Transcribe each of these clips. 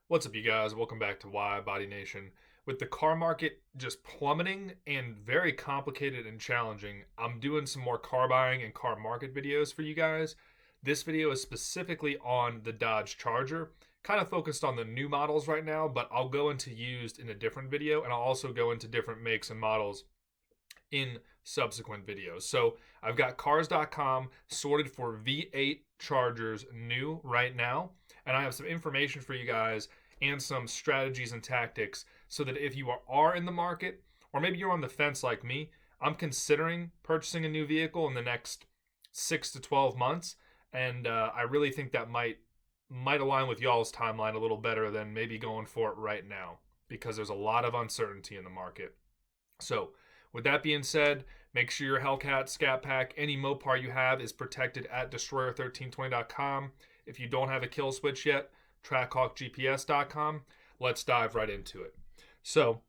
What's up, you guys? Welcome back to Widebody Nation. With the car market just plummeting and very complicated and challenging, I'm doing some more car buying and car market videos for you guys. This video is specifically on the Dodge Charger, kind of focused on the new models right now, but I'll go into used in a different video, and I'll also go into different makes and models in subsequent videos. So I've got Cars.com sorted for V8 Chargers new right now, and I have some information for you guys and some strategies and tactics so that if you are in the market, or maybe you're on the fence like me, I'm considering purchasing a new vehicle in the next 6 to 12 months, and I really think that might align with y'all's timeline a little better than maybe going for it right now, because there's a lot of uncertainty in the market. So with that being said, make sure your Hellcat, SCAT pack, any Mopar you have is protected at destroyer1320.com. If you don't have a kill switch yet, TrackHawk GPS.com. Let's dive right into it. So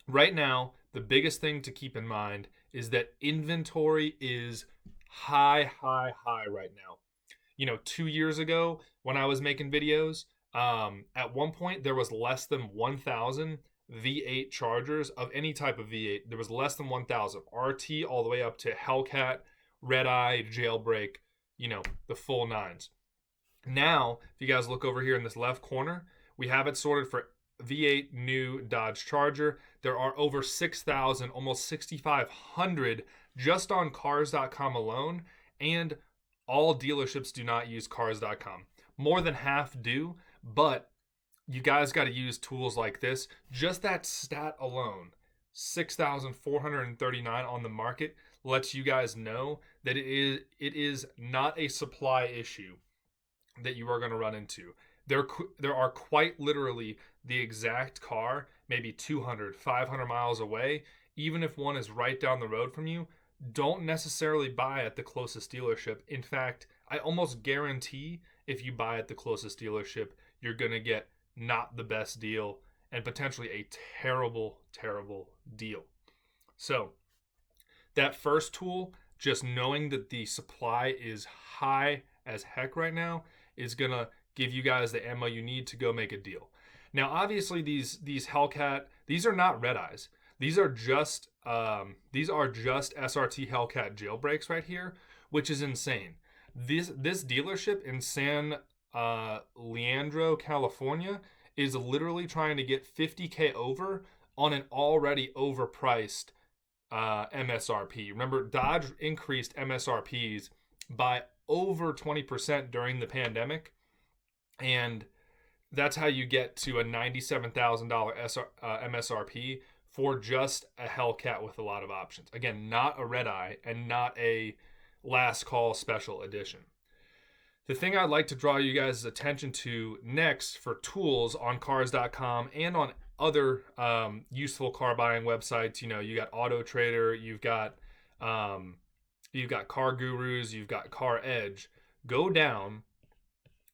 right now, the biggest thing to keep in mind is that inventory is high right now. 2 years ago when I was making videos, at one point there was less than 1,000 V8 Chargers of any type of V8. There was less than 1,000. RT all the way up to Hellcat, Red Eye, Jailbreak, the full nines. Now, if you guys look over here in this left corner, we have it sorted for V8 new Dodge Charger. There are over 6,000, almost 6,500 just on Cars.com alone, and all dealerships do not use Cars.com. More than half do, but you guys got to use tools like this. Just that stat alone, 6,439 on the market, lets you guys know that it is not a supply issue that you are going to run into. There are quite literally the exact car, maybe 200, 500 miles away. Even if one is right down the road from you, don't necessarily buy at the closest dealership. In fact, I almost guarantee if you buy at the closest dealership, you're going to get not the best deal and potentially a terrible deal. So that first tool, just knowing that the supply is high as heck right now, is going to give you guys the ammo you need to go make a deal. Now, obviously, these Hellcat, these are not red eyes. These are just SRT Hellcat jailbreaks right here, which is insane. This dealership in San Leandro, California, is literally trying to get $50K over on an already overpriced MSRP. Remember, Dodge increased MSRPs by over 20% during the pandemic, and that's how you get to a $97,000 MSRP for just a Hellcat with a lot of options. Again, not a red eye and not a last call special edition. The thing I'd like to draw you guys' attention to next for tools on Cars.com and on other useful car buying websites, you got Auto Trader, you've got Car Gurus, you've got Car Edge. Go down,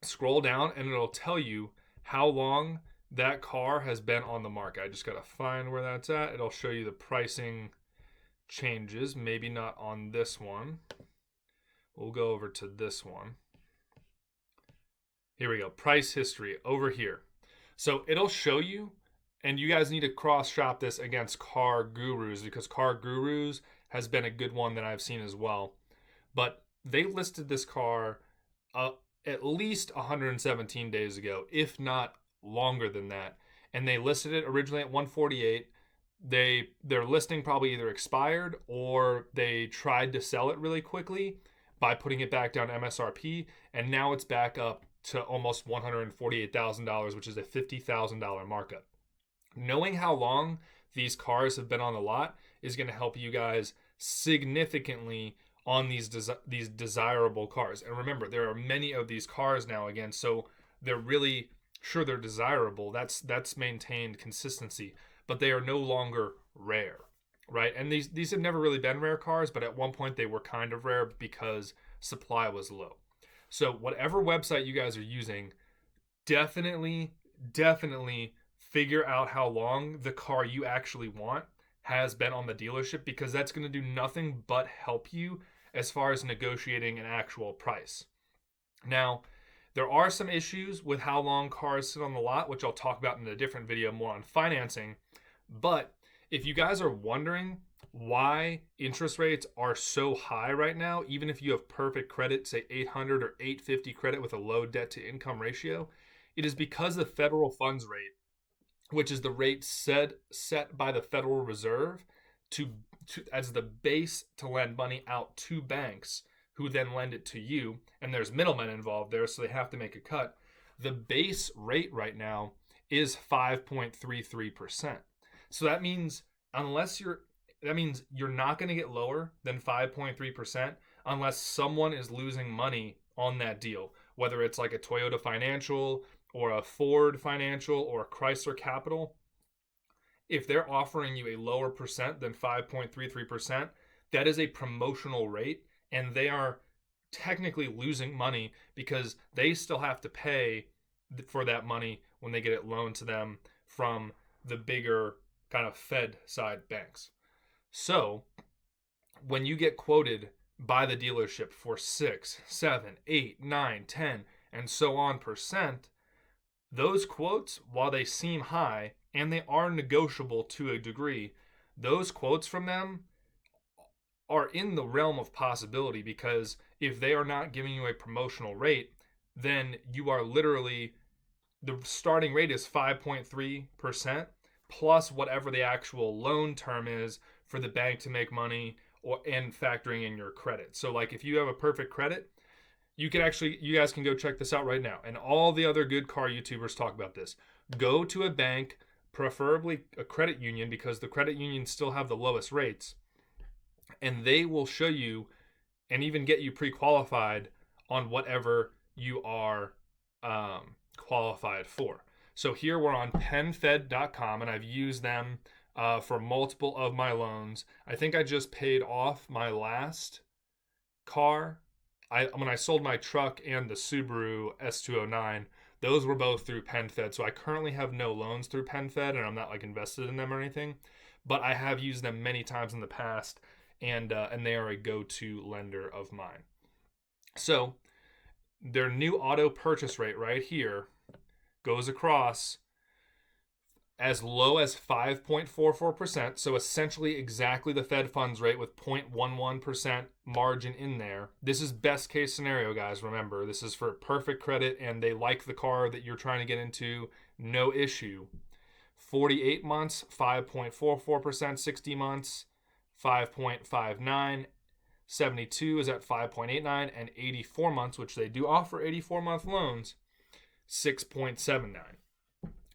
scroll down, and it'll tell you how long that car has been on the market. I just got to find where that's at. It'll show you the pricing changes. Maybe not on this one. We'll go over to this one. Here we go. Price history over here. So it'll show you, and you guys need to cross shop this against Car Gurus, because Car Gurus has been a good one that I've seen as well. But they listed this car at least 117 days ago, if not longer than that. And they listed it originally at 148. Their listing probably either expired or they tried to sell it really quickly by putting it back down MSRP, and now it's back up to almost $148,000, which is a $50,000 markup. Knowing how long these cars have been on the lot is going to help you guys significantly on these desirable cars. And remember, there are many of these cars now again, so they're really sure they're desirable. That's maintained consistency, but they are no longer rare, right? And these have never really been rare cars, but at one point they were kind of rare because supply was low. So whatever website you guys are using, definitely figure out how long the car you actually want has been on the dealership, because that's going to do nothing but help you as far as negotiating an actual price. Now, There are some issues with how long cars sit on the lot, which I'll talk about in a different video more on financing. But if you guys are wondering why interest rates are so high right now, even if you have perfect credit, say 800 or 850 credit with a low debt to income ratio, it is because the federal funds rate, which is the rate set by the Federal Reserve to as the base to lend money out to banks who then lend it to you, and there's middlemen involved there, so they have to make a cut. The base rate right now is 5.33%. So that means you're not going to get lower than 5.3% unless someone is losing money on that deal, whether it's like a Toyota Financial or a Ford Financial or a Chrysler Capital. If they're offering you a lower percent than 5.33%, that is a promotional rate, and they are technically losing money because they still have to pay for that money when they get it loaned to them from the bigger kind of Fed side banks. So when you get quoted by the dealership for 6, 7, 8, 9, 10, and so on percent, those quotes, while they seem high and they are negotiable to a degree, those quotes from them are in the realm of possibility, because if they are not giving you a promotional rate, then you are literally, the starting rate is 5.3% plus whatever the actual loan term is for the bank to make money, and factoring in your credit. So like if you have a perfect credit, you guys can go check this out right now. And all the other good car YouTubers talk about this. Go to a bank, preferably a credit union, because the credit unions still have the lowest rates. And they will show you and even get you pre-qualified on whatever you are qualified for. So here we're on PenFed.com, and I've used them for multiple of my loans. I think I just paid off my last car. When I sold my truck and the Subaru S209, those were both through PenFed. So I currently have no loans through PenFed, and I'm not like invested in them or anything. But I have used them many times in the past, and they are a go-to lender of mine. So their new auto purchase rate right here goes across as low as 5.44%, so essentially exactly the Fed funds rate with 0.11% margin in there. This is best case scenario, guys. Remember, this is for perfect credit and they like the car that you're trying to get into, no issue. 48 months, 5.44%, 60 months, 5.59%, 72 is at 5.89%, and 84 months, which they do offer 84-month loans, 6.79%.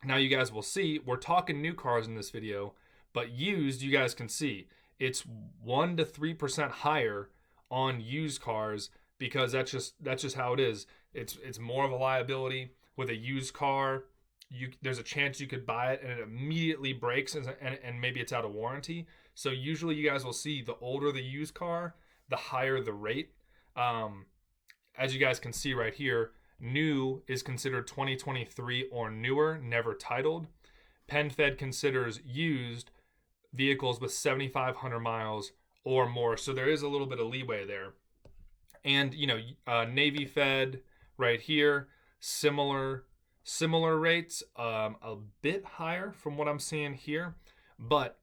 Now you guys will see, we're talking new cars in this video, but used, you guys can see, it's 1 to 3% higher on used cars, because that's just how it is. It's more of a liability. With a used car, there's a chance you could buy it and it immediately breaks, and maybe it's out of warranty. So usually you guys will see, the older the used car, the higher the rate. As you guys can see right here, new is considered 2023 or newer, never titled. PenFed considers used vehicles with 7,500 miles or more. So there is a little bit of leeway there. And, Navy Fed right here, similar rates, a bit higher from what I'm seeing here. But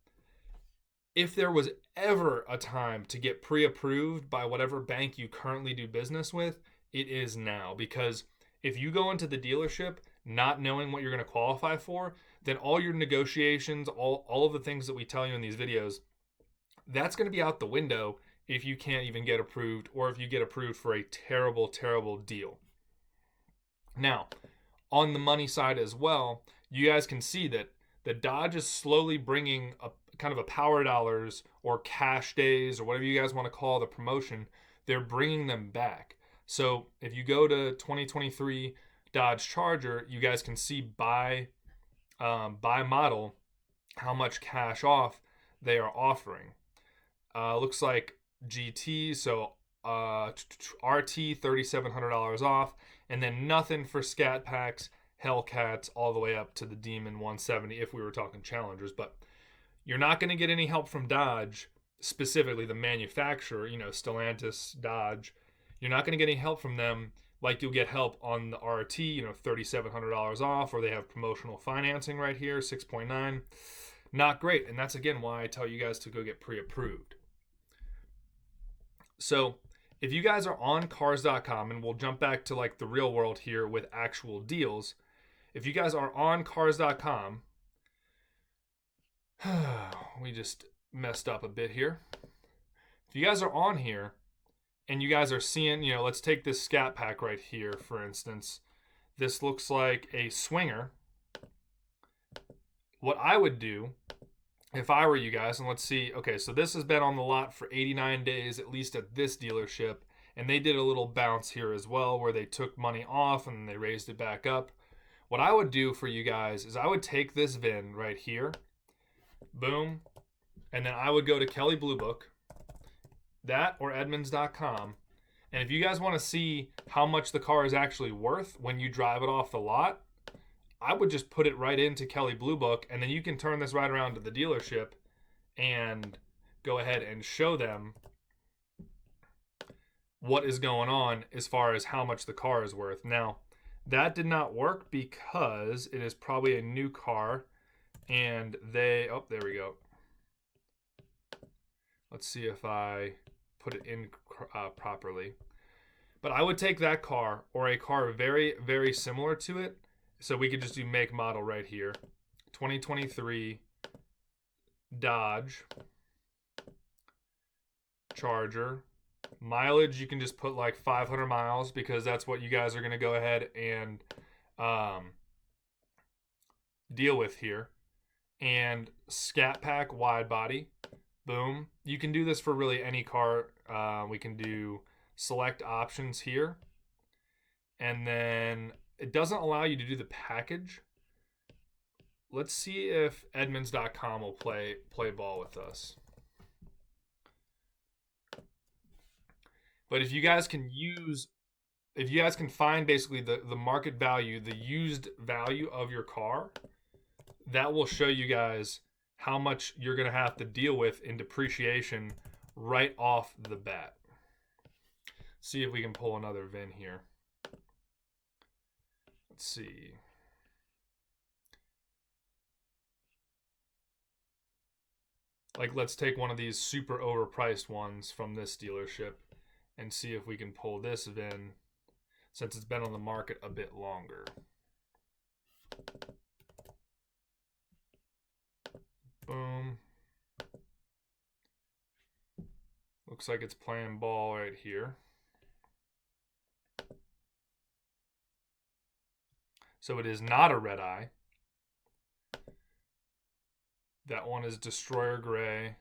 if there was ever a time to get pre-approved by whatever bank you currently do business with, it is now. Because if you go into the dealership not knowing what you're going to qualify for, then all your negotiations, all of the things that we tell you in these videos, that's going to be out the window if you can't even get approved, or if you get approved for a terrible, terrible deal. Now, on the money side as well, you guys can see that the Dodge is slowly bringing a kind of a power dollars or cash days or whatever you guys want to call the promotion. They're bringing them back. So if you go to 2023 Dodge Charger, you guys can see by model how much cash off they are offering. Looks like GT, so RT $3,700 off, and then nothing for SCAT packs, Hellcats, all the way up to the Demon 170 if we were talking Challengers. But you're not going to get any help from Dodge, specifically the manufacturer, Stellantis, Dodge. You're not going to get any help from them Like you'll get help on the RT, you know, $3,700 off, or they have promotional financing right here, 6.9. Not great. And that's again why I tell you guys to go get pre-approved. So if you guys are on cars.com, and we'll jump back to like the real world here with actual deals. If you guys are on cars.com, we just messed up a bit here. If you guys are on here and you guys are seeing, you know, let's take this SCAT pack right here, for instance. This looks like a swinger. What I would do if I were you guys, and let's see, okay, so this has been on the lot for 89 days, at least at this dealership, and they did a little bounce here as well where they took money off and they raised it back up. What I would do for you guys is I would take this VIN right here, boom, and then I would go to Kelley Blue Book, that or Edmunds.com, and if you guys want to see how much the car is actually worth when you drive it off the lot, I would just put it right into Kelley Blue Book, and then you can turn this right around to the dealership and go ahead and show them what is going on as far as how much the car is worth. Now, that did not work because it is probably a new car, and they, oh, there we go. Let's see if I put it in properly. But I would take that car or a car very, very similar to it. So we could just do make model right here. 2023 Dodge Charger. Mileage, you can just put like 500 miles because that's what you guys are going to go ahead and deal with here. And SCAT pack wide body. Boom. You can do this for really any car. We can do select options here. And then it doesn't allow you to do the package. Let's see if Edmunds.com will play ball with us. But if you guys can find basically the market value, the used value of your car, that will show you guys how much you're going to have to deal with in depreciation right off the bat. See if we can pull another VIN here. Let's see. Like, let's take one of these super overpriced ones from this dealership and see if we can pull this VIN since it's been on the market a bit longer. Boom. Looks like it's playing ball right here. So it is not a red eye. That one is Destroyer Gray.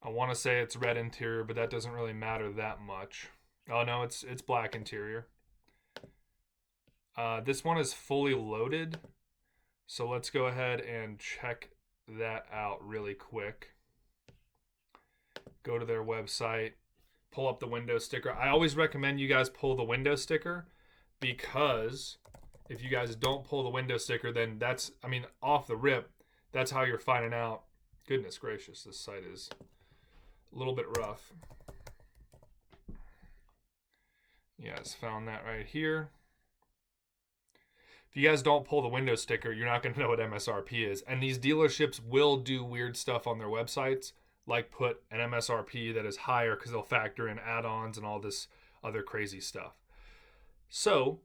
I want to say it's red interior, but that doesn't really matter that much. Oh no, it's black interior. This one is fully loaded. So let's go ahead and check that out really quick. Go to their website, pull up the window sticker. I always recommend you guys pull the window sticker because if you guys don't pull the window sticker, then that's, I mean, off the rip, that's how you're finding out. Goodness gracious, this site is a little bit rough. Yes, found that right here. If you guys don't pull the window sticker, you're not going to know what MSRP is. And these dealerships will do weird stuff on their websites, like put an MSRP that is higher because they'll factor in add-ons and all this other crazy stuff. So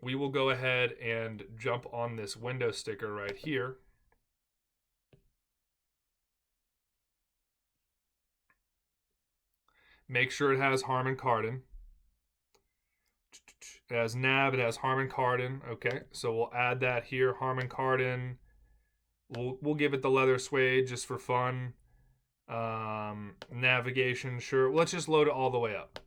we will go ahead and jump on this window sticker right here. Make sure it has Harman Kardon. It has nav, it has Harman Kardon. Okay, so we'll add that here, Harman Kardon. We'll give it the leather suede just for fun. Navigation, sure. Let's just load it all the way up.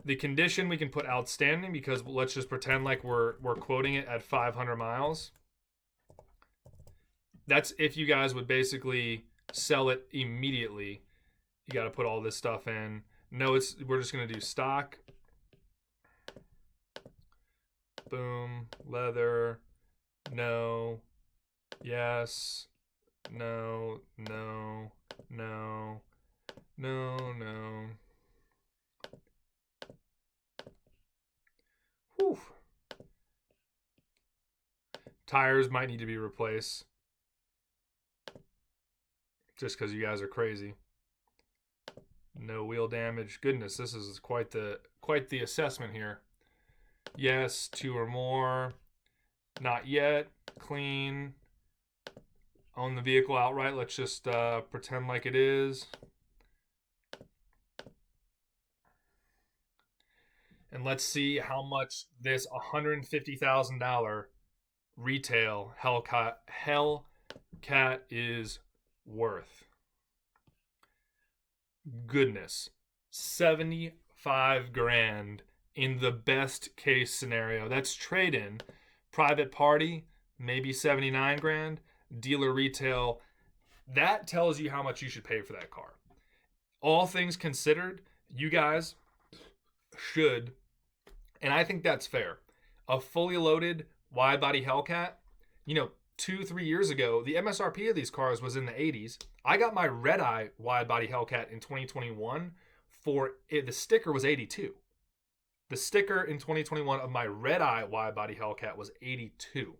The condition we can put outstanding because let's just pretend like we're quoting it at 500 miles. That's if you guys would basically sell it immediately. You got to put all this stuff in. No, we're just going to do stock. Boom, leather, no, yes, no, no, no, no, no. Whew. Tires might need to be replaced. Just because you guys are crazy. No wheel damage. Goodness, this is quite the assessment here. Yes, 2 or more. Not yet. Clean. Own the vehicle outright. Let's just pretend like it is. And let's see how much this $150,000 retail Hellcat is worth. Goodness, 75 grand in the best case scenario. That's trade-in. Private party, maybe 79 grand. Dealer retail, that tells you how much you should pay for that car. All things considered, you guys should, and I think that's fair, a fully loaded wide-body Hellcat, 2-3 years ago, the MSRP of these cars was in the 80s. I got my red-eye wide-body Hellcat in 2021 for it. The sticker was 82. The sticker in 2021 of my red-eye wide-body Hellcat was 82.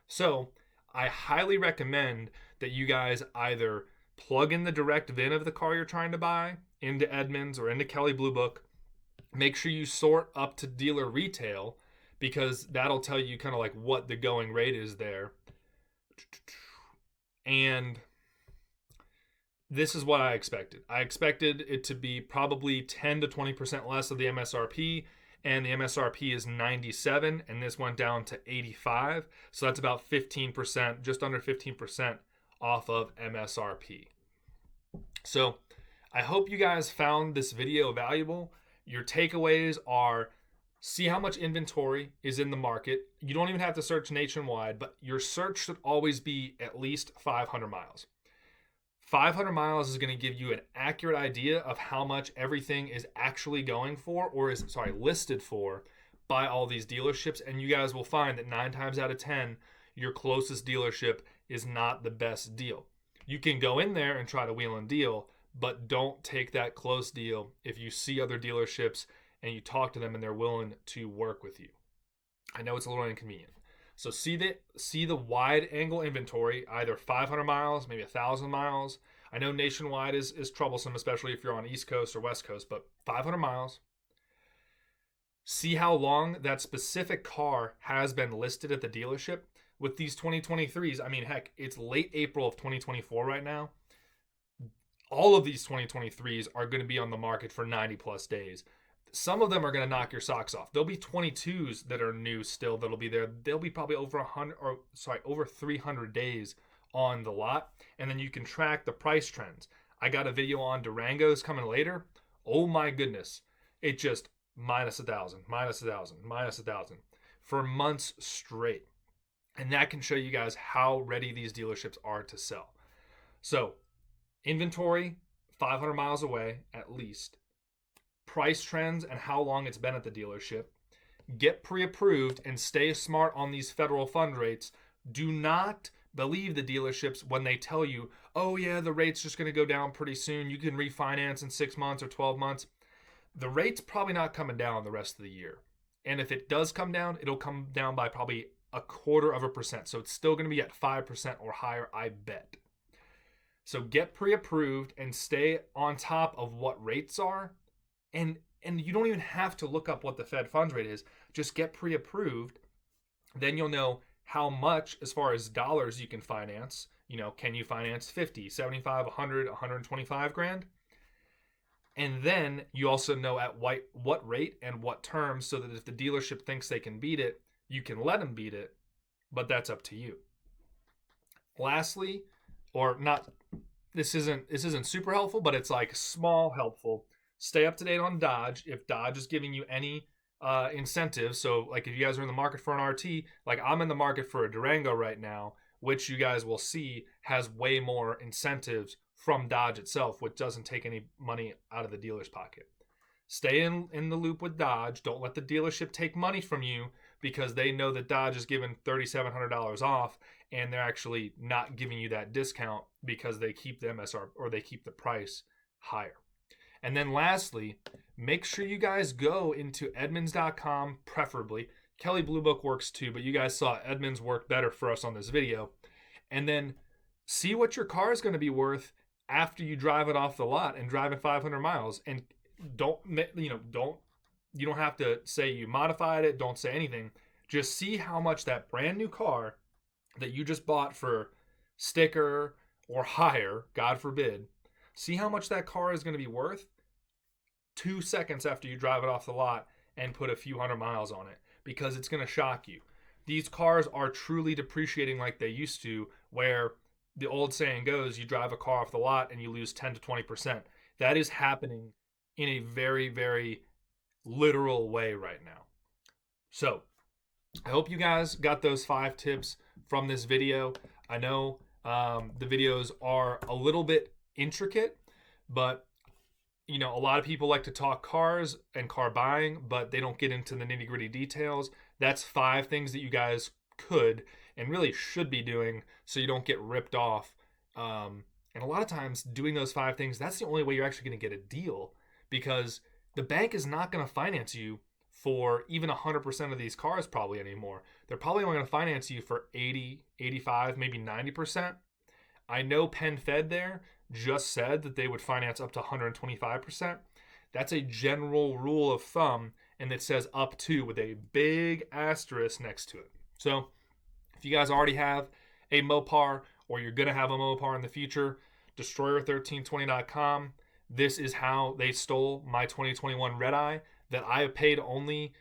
So I highly recommend that you guys either plug in the direct VIN of the car you're trying to buy into Edmunds or into Kelley Blue Book. Make sure you sort up to dealer retail, because that'll tell you kind of like what the going rate is there. And this is what I expected. I expected it to be probably 10 to 20% less of the MSRP, and the MSRP is 97, and this went down to 85. So that's about 15%, just under 15% off of MSRP. So I hope you guys found this video valuable. Your takeaways are: see how much inventory is in the market. You don't even have to search nationwide, but your search should always be at least 500 miles. 500 miles is going to give you an accurate idea of how much everything is actually going for, or is, listed for by all these dealerships. And you guys will find that 9 times out of 10, your closest dealership is not the best deal. You can go in there and try to wheel and deal, but don't take that close deal if you see other dealerships and you talk to them and they're willing to work with you. I know it's a little inconvenient. So see the wide angle inventory, either 500 miles, maybe 1,000 miles. I know nationwide is troublesome, especially if you're on East Coast or West Coast, but 500 miles. See how long that specific car has been listed at the dealership. With these 2023s, I mean, heck, it's late April of 2024 right now. All of these 2023s are going to be on the market for 90 plus days. Some of them are going to knock your socks off. There'll be 22s that are new still that'll be there. They'll be probably over 300 days on the lot. And then you can track the price trends. I got a video on Durangos coming later. Oh my goodness. It just minus 1,000, minus 1,000, minus 1,000 for months straight. And that can show you guys how ready these dealerships are to sell. So inventory, 500 miles away at least. Price trends and how long it's been at the dealership. Get pre-approved and stay smart on these federal fund rates. Do not believe the dealerships when they tell you, oh yeah, the rate's just going to go down pretty soon. You can refinance in 6 months or 12 months. The rate's probably not coming down the rest of the year. And if it does come down, it'll come down by probably 0.25%. So it's still going to be at 5% or higher, I bet. So get pre-approved and stay on top of what rates are. And you don't even have to look up what the Fed funds rate is. Just get pre-approved. Then you'll know how much, as far as dollars, you can finance. Can you finance 50, 75, 100, 125 grand? And then you also know at what rate and what terms, so that if the dealership thinks they can beat it, you can let them beat it, but that's up to you. Lastly, or not, this isn't super helpful, but it's like small helpful. Stay up to date on Dodge. If Dodge is giving you any incentives, so like if you guys are in the market for an RT, like I'm in the market for a Durango right now, which you guys will see has way more incentives from Dodge itself, which doesn't take any money out of the dealer's pocket. Stay in the loop with Dodge. Don't let the dealership take money from you because they know that Dodge is giving $3,700 off, and they're actually not giving you that discount because they keep the MSR, or they keep the price higher. And then lastly, make sure you guys go into Edmunds.com, preferably. Kelly Blue Book works too, but you guys saw Edmunds work better for us on this video. And then see what your car is going to be worth after you drive it off the lot and drive it 500 miles. And you don't have to say you modified it. Don't say anything. Just see how much that brand new car that you just bought for sticker or hire, God forbid, see how much that car is going to be worth 2 seconds after you drive it off the lot and put a few hundred miles on it, because it's going to shock you. These cars are truly depreciating like they used to, where the old saying goes, you drive a car off the lot and you lose 10 to 20%. That is happening in a very, very literal way right now. So I hope you guys got those 5 tips from this video. I know the videos are a little bit intricate, but a lot of people like to talk cars and car buying, but they don't get into the nitty-gritty details. That's 5 things that you guys could and really should be doing so you don't get ripped off. And a lot of times doing those 5 things, that's the only way you're actually going to get a deal, because the bank is not going to finance you for even 100% of these cars probably anymore. They're probably only going to finance you for 80, 85, maybe 90%. I know PenFed there just said that they would finance up to 125%. That's a general rule of thumb, and it says up to with a big asterisk next to it. So if you guys already have a Mopar, or you're going to have a Mopar in the future, Destroyer1320.com. This is how they stole my 2021 Red Eye that I paid only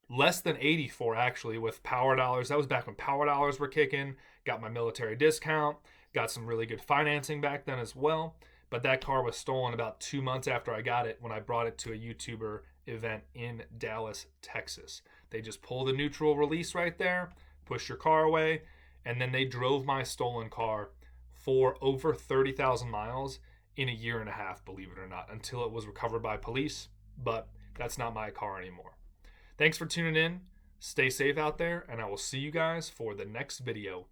less than 80 for, actually, with Power Dollars. That was back when Power Dollars were kicking. Got my military discount. Got some really good financing back then as well. But that car was stolen about 2 months after I got it, when I brought it to a YouTuber event in Dallas, Texas. They just pull the neutral release right there, push your car away, and then they drove my stolen car for over 30,000 miles in a year and a half, believe it or not, until it was recovered by police. But that's not my car anymore. Thanks for tuning in. Stay safe out there, and I will see you guys for the next video.